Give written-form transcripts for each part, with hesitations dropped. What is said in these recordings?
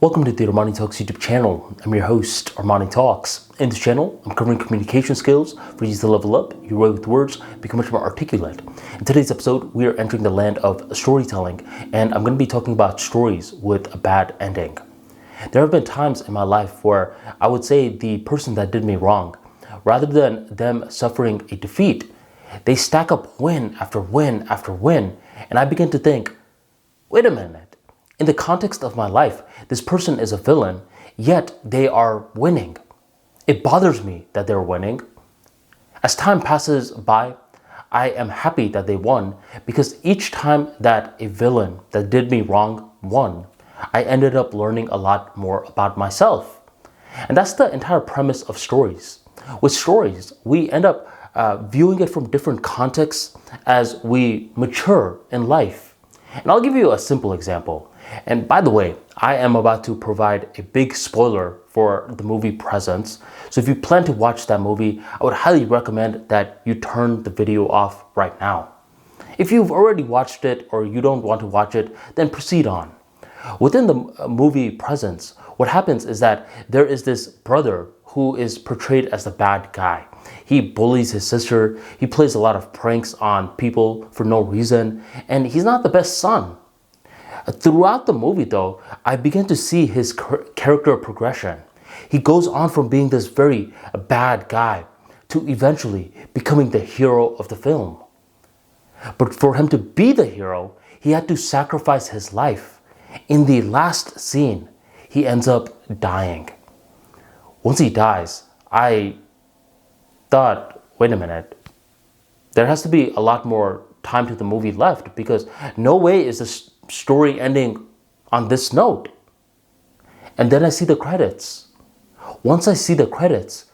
Welcome to the ArmaniTalks YouTube channel. I'm your host, ArmaniTalks. In this channel, I'm covering communication skills for you to level up your way with words, become much more articulate. In today's episode, we are entering the land of storytelling, and I'm going to be talking about stories with a bad ending. There have been times in my life where I would say the person that did me wrong, rather than them suffering a defeat, they stack up win after win after win, and I begin to think, wait a minute. In the context of my life, this person is a villain, yet they are winning. It bothers me that they're winning. As time passes by, I am happy that they won because each time that a villain that did me wrong won, I ended up learning a lot more about myself. And that's the entire premise of stories. With stories, we end up viewing it from different contexts as we mature in life. And I'll give you a simple example. And by the way, I am about to provide a big spoiler for the movie Presence. So if you plan to watch that movie, I would highly recommend that you turn the video off right now. If you've already watched it or you don't want to watch it, then proceed on. Within the movie Presence, what happens is that there is this brother who is portrayed as the bad guy. He bullies his sister, he plays a lot of pranks on people for no reason, and he's not the best son. Throughout the movie though, I begin to see his character progression. He goes on from being this very bad guy to eventually becoming the hero of the film. But for him to be the hero, he had to sacrifice his life. In the last scene, he ends up dying. Once he dies, I thought, wait a minute, there has to be a lot more time to the movie left because no way is this story ending on this note. And then I see the credits. Once I see the credits,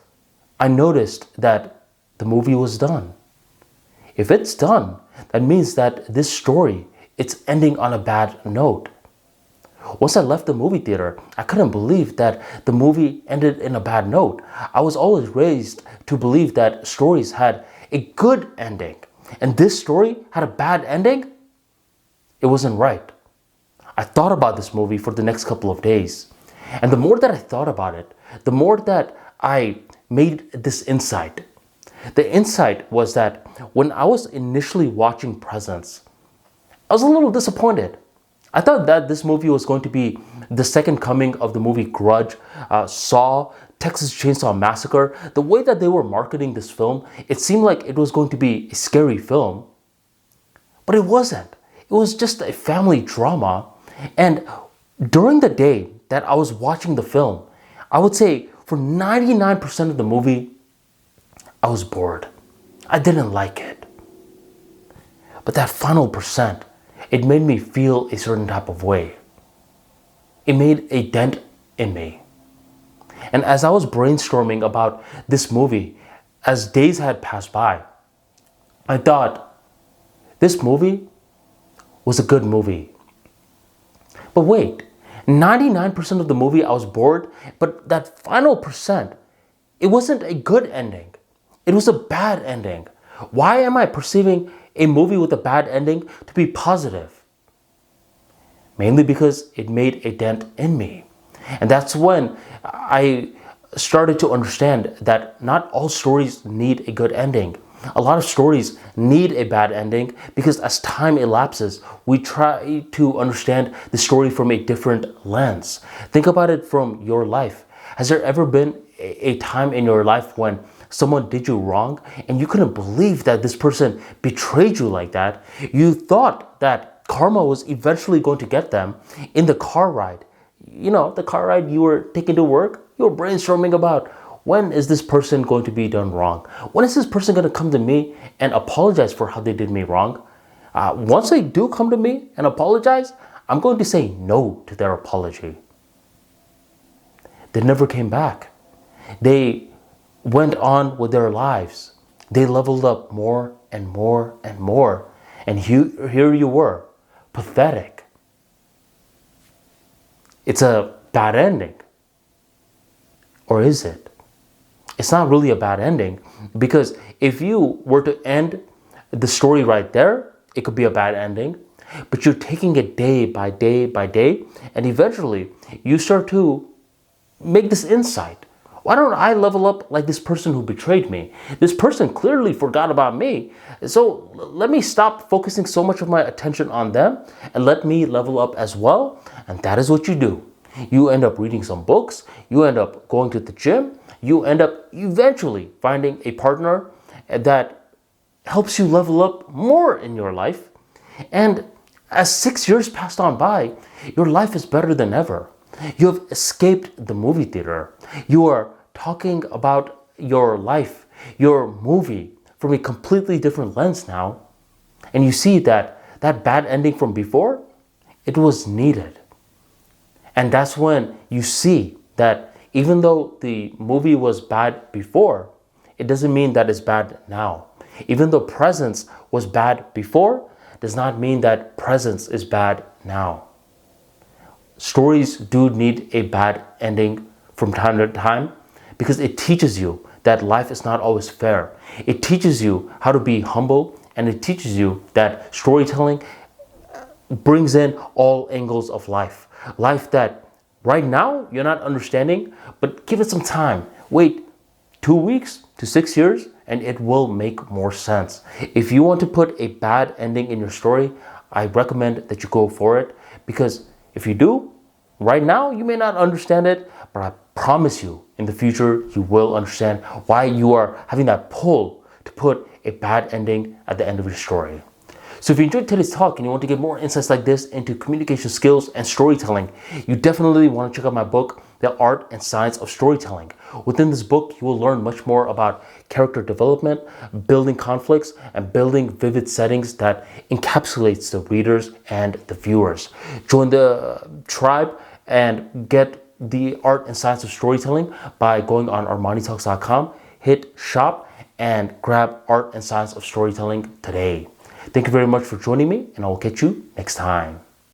I noticed that the movie was done. If it's done, that means that this story, it's ending on a bad note. Once I left the movie theater, I couldn't believe that the movie ended in a bad note. I was always raised to believe that stories had a good ending. And this story had a bad ending? It wasn't right. I thought about this movie for the next couple of days. And the more that I thought about it, the more that I made this insight. The insight was that when I was initially watching Presence, I was a little disappointed. I thought that this movie was going to be the second coming of the movie Grudge, Saw, Texas Chainsaw Massacre. The way that they were marketing this film, it seemed like it was going to be a scary film. But it wasn't. It was just a family drama. And during the day that I was watching the film, I would say for 99% of the movie, I was bored. I didn't like it. But that final percent, it made me feel a certain type of way. It made a dent in me. And as I was brainstorming about this movie, as days had passed by, I thought, this movie was a good movie. But wait, 99% of the movie I was bored, but that final percent, it wasn't a good ending. It was a bad ending. Why am I perceiving a movie with a bad ending to be positive? Mainly because it made a dent in me. And that's when I started to understand that not all stories need a good ending. A lot of stories need a bad ending because as time elapses, we try to understand the story from a different lens. Think about it from your life. Has there ever been a time in your life when someone did you wrong and you couldn't believe that this person betrayed you like that? You thought that karma was eventually going to get them in the car ride. You know, the car ride you were taking to work, you were brainstorming about, when is this person going to be done wrong? When is this person going to come to me and apologize for how they did me wrong? Once they do come to me and apologize, I'm going to say no to their apology. They never came back. They went on with their lives. They leveled up more and more and more. And here you were, pathetic. It's a bad ending. Or is it? It's not really a bad ending because if you were to end the story right there, it could be a bad ending. but you're taking it day by day by day, and eventually you start to make this insight. Why don't I level up like this person who betrayed me? This person clearly forgot about me. So let me stop focusing so much of my attention on them and let me level up as well. And that is what you do. You end up reading some books. You end up going to the gym. You end up eventually finding a partner that helps you level up more in your life. And as 6 years passed on by, your life is better than ever. You have escaped the movie theater. You are talking about your life, your movie, from a completely different lens now. And you see that that bad ending from before, it was needed. And that's when you see that even though the movie was bad before, it doesn't mean that it's bad now. Even though presence was bad before, does not mean that presence is bad now. Stories do need a bad ending from time to time because it teaches you that life is not always fair. It teaches you how to be humble, and it teaches you that storytelling brings in all angles of life. Life that right now you're not understanding, but give it some time. Wait 2 weeks to 6 years and it will make more sense. If you want to put a bad ending in your story, I recommend that you go for it, because if you do, right now you may not understand it, but I promise you in the future you will understand why you are having that pull to put a bad ending at the end of your story. So if you enjoyed today's talk and you want to get more insights like this into communication skills and storytelling, you definitely want to check out my book, The Art and Science of Storytelling. Within this book, you will learn much more about character development, building conflicts, and building vivid settings that encapsulates the readers and the viewers. Join the tribe and get The Art and Science of Storytelling by going on ArmaniTalks.com, hit shop, and grab Art and Science of Storytelling today. Thank you very much for joining me, and I will catch you next time.